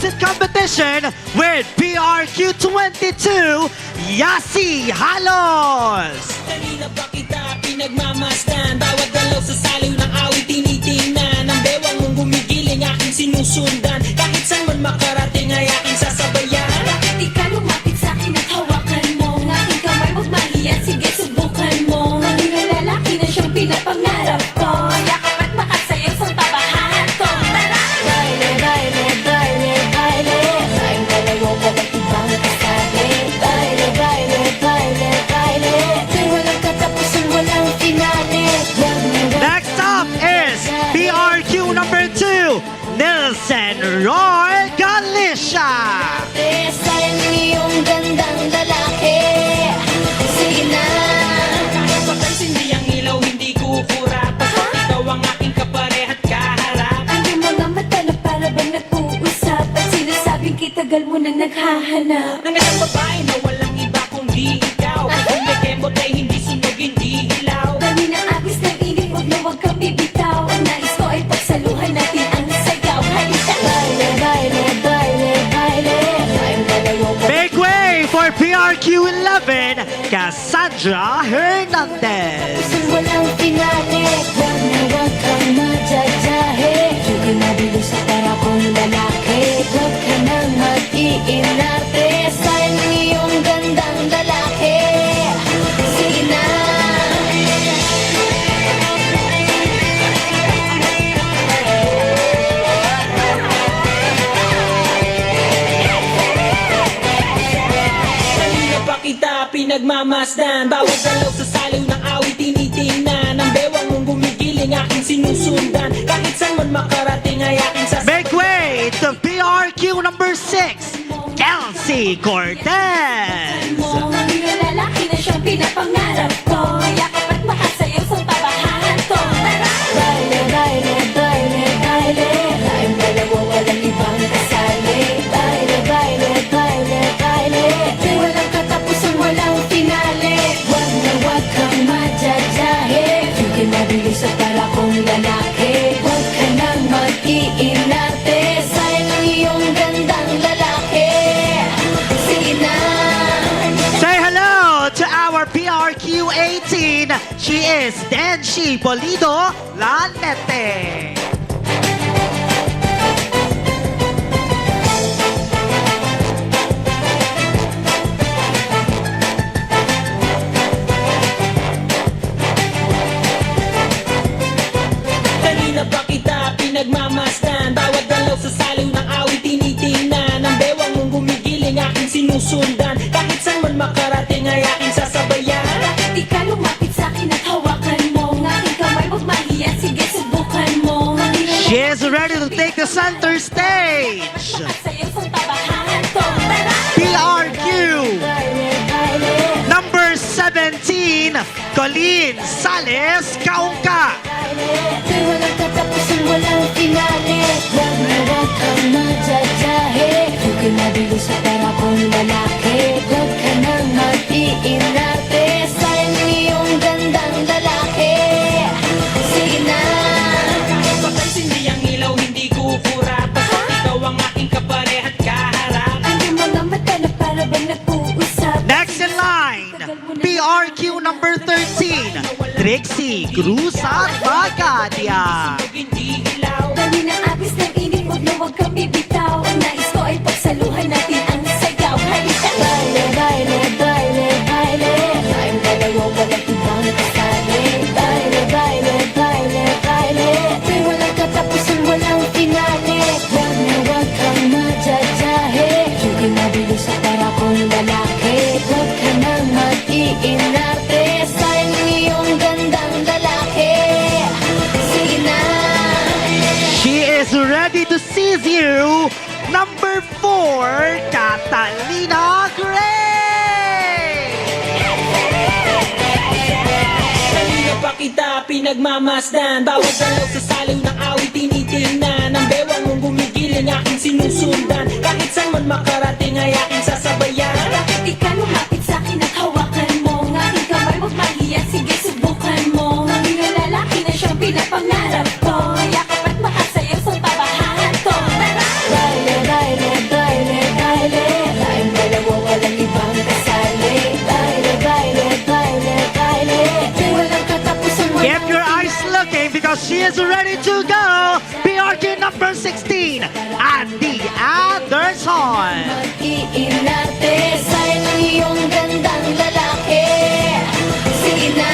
music competition with PRQ22, Yasi Halos. Kanina pa kita pinagmamasdan, bawat galaw sa saliw ng awit tinitingnan. Ang bewang mong gumigiling aking sinusundan, kahit saan man makarating ay aking sasabayan. Bakit di ka lumapit sa'kin at hawakan mo? Ng aking kamay huwag mahiya, sige subukan mo. Maging lalaki na siyang pinapangarap ko. Yakap at makasayaw sa tabahan ko. Tara! Baile, baile, baile, baile. Tayong dalawa walang ibang kasabi. Baile, baile, baile, baile. Di walang katapusan, walang finale. Next up is PRQ number 2, Nelson Roy Galicia. Sayang iyong gandang lalaki. Sige na. Kahit papansin di ang ilaw, hindi kukurap. Basta ikaw ang aking kaparehat kaharap. Ang iyong mga mata na para bang nag-uusap. At sinasabing kitagal mo nang naghahanap. Ng isang babae na walang iba kundi ikaw. Kung may kembot ay hindi sunog, hindi ilaw. Dami ng agos ng init, huwag na huwag kang bibitaw. Ang nais ko ay pagsaluhan natin ang sayaw. Halika! Baile, baile, baile, baile. Tayong dalawa Make way for PRQ11, Cassandra Hernandez. Kung walang finale, huwag na huwag kang madyajahe. Huwag ka na bilos at para kong lalaki. Huwag ka nang mag-iinarte. Sayang ang iyong gandang lalaki. Sige na. Kanina pa kita pinagmamasdan, bawat galaw sa saliw ng awit tinitingnan. Ang bewang mong gumigiling aking sinusundan, kahit saan man makarating ay aking sasabayan. Make way to PRQ number 6, Kelsey Cortez. Mo, maging lalaki na siyang pinapangarap ko. Yakap at makasayaw sa tabahan ko. Tara! Baile, baile, baile, baile. Tayong dalawa walang ibang kasali. Baile, baile, baile, baile. Di walang katapusan, walang finale. Huwag na huwag kang madyajahe. Huwag ka na bilis at para kong lalaki. Huwag ka nang mag-iinarte. Sayang ang iyong gandang lalaki. Sige na. Say hello to our PRQ18. She is Denshi Polido Lanete. Kanina pa kita pinagmamasdan, bawat galaw sa saliw ng awit tinitingnan. Ang bewang mong gumigiling aking sinusundan, kahit saan man makarating ay aking sasabayan. Bakit di ka lumapit sa'kin at hawakan mo? Ng aking kamay huwag mahiya, sige subukan mo. She is ready to take the center stage. Makasayaw sa tabahan ko. Tara! PRQ Baile, baile, number 17, Colleen Sales Kaungka. baile. Di walang katapusan, walang finale. Huwag na huwag kang madyajahe. Huwag ka na bilos at para kong lalaki. Huwag ka nang mag-iinarte. Sayang ang iyong gandang lalaki. Sige na. Kahit papansin di ang ilaw, hindi kukurap. Basta ikaw ang aking kaparehat kaharap. Ang iyong mga mata na para bang nag-uusap. Next in line, PRQ number 13, Trixie Cruz Magadia. Hindi ilaw. Dami ng agos ng init, huwag na huwag kang bibitaw. Ang nais ko ay pagsaluhan natin ang sayaw. Halika! Baile, baile, baile, baile. Tayong dalawa walang ibang kasali. Baile, baile, baile, baile. Di walang katapusan, walang finale. Huwag na huwag kang madyajahe. Huwag ka na bilos at para kong lalaki. Huwag ka nang mag-iinarte. Sayang ang iyong gandang lalaki. Sige na. She is ready to seize you. Number 4, Catalina Gray. Kanina pa kita pinagmamasdan, bawat galaw sa saliw ng awit tinitingnan. Ang bewang mong gumigiling aking sinusundan, kahit saan man makarating ay aking sasabayan. Bakit di ka lumapit sa'kin at hawakan mo? Ng aking kamay huwag mahiya, sige subukan mo. Maging lalaki na siyang pinapangarap ko. Yakap at makasayaw sa tabahan ko. Tara! Baile, baile, is ready to go. PRQ number 16 and the other song. Mag-iinarte sa'yo ng iyong gandang lalaki. Sige na.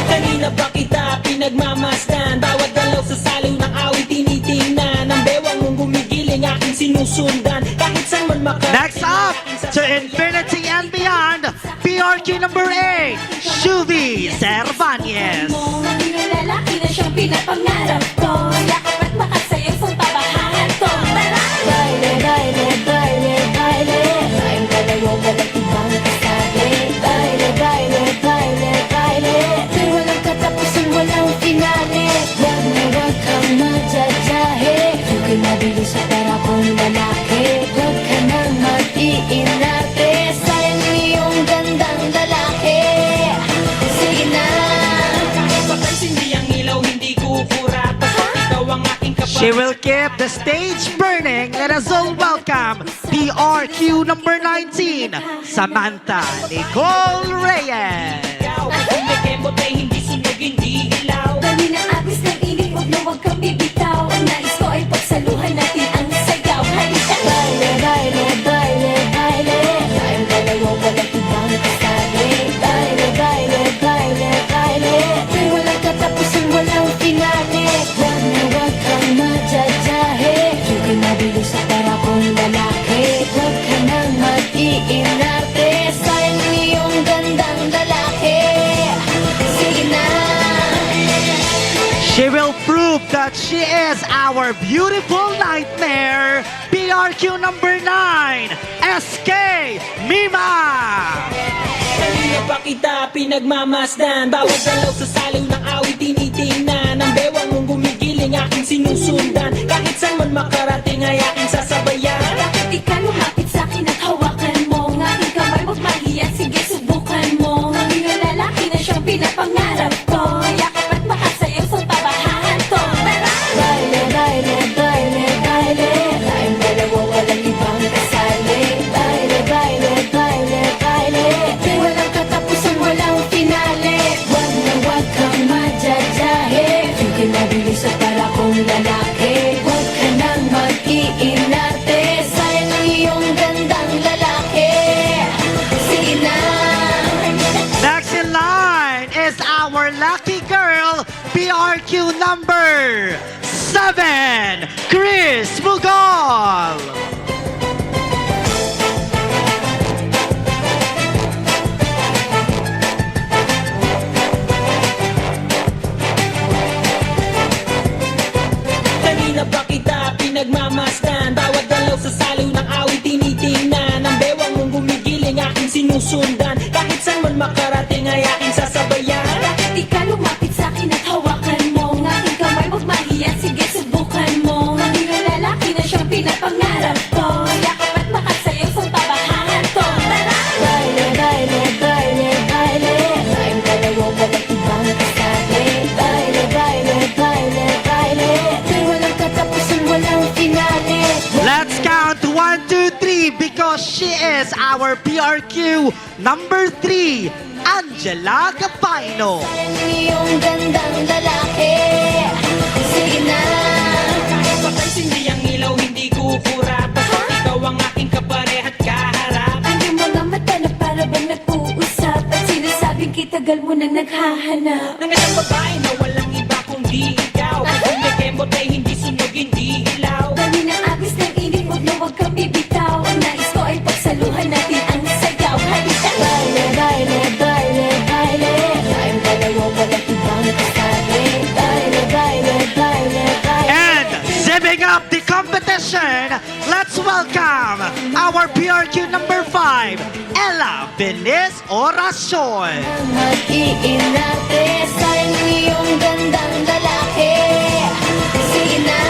Kanina pa kita pinagmamasdan, bawat galaw sa saliw ng awit tinitingnan. Ang bewang mong gumigiling aking sinusundan, kahit saan man makarating. Next up, to infinity and beyond, PRQ number 8, Shuvi Cervantes. Ang iyong lalaki na siyang pinapangarap ko. Yakap at makasayaw sa tabahan ko. Tara! Baile, baile, baile, baile. Tayong dalawa walang ibang kasabi. Baile, baile, baile, baile. Pero walang katapusan, walang finale. Wag na wag kang madyajahe. Huwag mabilis at para kong lalaki. Wag ka nang mag-iinarte. Sayang iyong gandang lalaki. Sige na. Kahit papansin di ang ilaw, hindi kukura. Basta ikaw ang aking She will keep the stage burning. Let us all welcome PRQ number 19, Samantha Nicole Reyes. ikaw. Kung may kembot ay hindi sunog, hindi ilaw. Dali ng agos ng init, huwag na huwag kang bibitaw. Ang nais ko ay pagsaluhan natin ang sayaw. Halika! Baile, baile, baile, baile. Tayong dalawa walang ibang kasabi. Baile, baile, baile, baile. Pero walang katapusan, walang finale. Wag na wag kang madyajahe. Huwag kang mabilis at para kong lalaki. Wag ka nang mag-iinarte. Sayang iyong gandang lalaki. Sige na. She will prove that she is our beautiful nightmare. PRQ number 9, SK Mima. Kanina pa kita pinagmamasdan, bawat galaw sa saliw ng awit tinitingnan. Ang bewang mong gumigiling aking sinusundan, kahit saan man makarating ay aking sasabayan. Bakit di ka lumapit sa'kin at hawakan mo? Ang aking kamay, huwag mahiya, sige subukan mo. Ang iyong lalaki na siyang pinapangarap ko. Yakap at makasayaw sa tabahan ko. Tara! Baile, baile, baile, baile. Tayong dalawa walang ibang kasali. Baile, baile, baile, baile. Pero walang katapusan, walang finale. Wag na wag kang madyajahe. Huwag kang mabilis at para kong lalaki. Huwag ka nang mag-iinarte. Sayang ang iyong gandang lalaki. Sige na. Next in line is our lucky girl, PRQ number 7, Chris Mugol. Kanina pa kita pinagmamasdan, bawat galaw sa saliw ng awit tinitingnan. Ang bewang mong gumigiling aking sinusundan, kahit saan man makarating ay aking sasabayan. Bakit di ka lumapit sa'kin at hawakan mo? Ang aking kamay, huwag mahiya, sige subukan mo. Ang iyong lalaki na siyang pinapangarap ko. Yakap at makasayaw sa tabahan ko. Tara! Baile, baile, baile, baile. Tayong dalawa walang ibang kasabi. Baile, baile, baile, baile. Pero walang katapusan, walang finale. Let's count 1, 2, 3 because she is our PRQ number 3, Angela Capino. Ang iyong gandang lalaki. Sige na. Kahit papansin di ang ilaw, hindi kukura. Basta ikaw ang aking kaparehat kaharap. Ang iyong mga mata na para bang nag-uusap. At sinasabing kitagal mo nang naghahanap. Ng isang babae na walang iba kundi ikaw. Kung may kembot ay hindi sunog, hindi ilaw. Dami ng agos ng init, huwag na huwag kang bibitaw. Ang nais ko ay pagsaluhan natin ang sayaw. Halika! Baile, baile, baile, baile. Tayong dalawa walang ibang kasabi. Baile, baile, baile, baile. And zipping up the competition, let's welcome our PRQ number 5, Ella Venice Oracion. Mag-iinarte sa'yo iyong gandang lalaki. Sige na.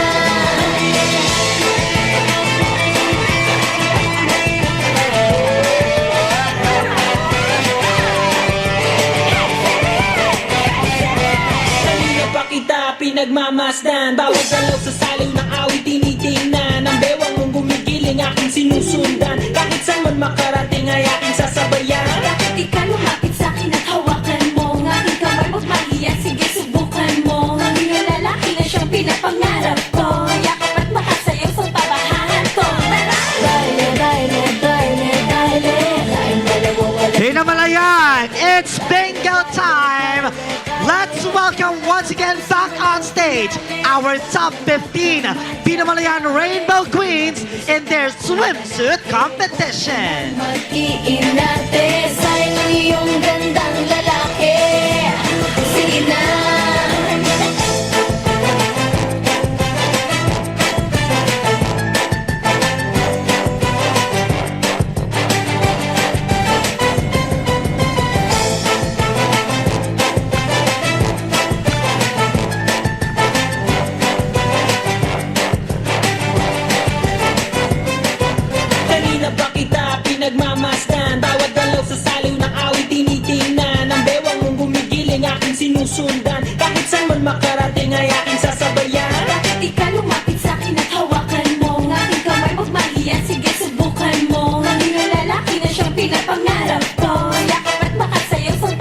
pinagmamasdan Bawat galaw sa saliw ng awit tinitingnan Ang bewang mong gumigiling aking sinusundan Kahit saan man makarating ay aking sasabayan Bakit di ka lumapit sa'kin at hawakan mo Ang aking kamay huwag mahiya, sige subukan mo Ang iyong lalaki na siyang pinapangarap ko Yakap at makasayaw sa tabahan ko Tara! Baile, baile, baile, baile Tayong dalawa walang Pinamalayan, it's bingo time! Let's welcome once again back on stage our top 15 Pinamalayan Rainbow Queens in their swimsuit competition. Mag-iinate sa iyong gandang lalaki Sige na Kanina pa kita pinagmamasdan Bawat galaw sa saliw ng awit tinitingnan Ang bewang mong gumigiling aking sinusundan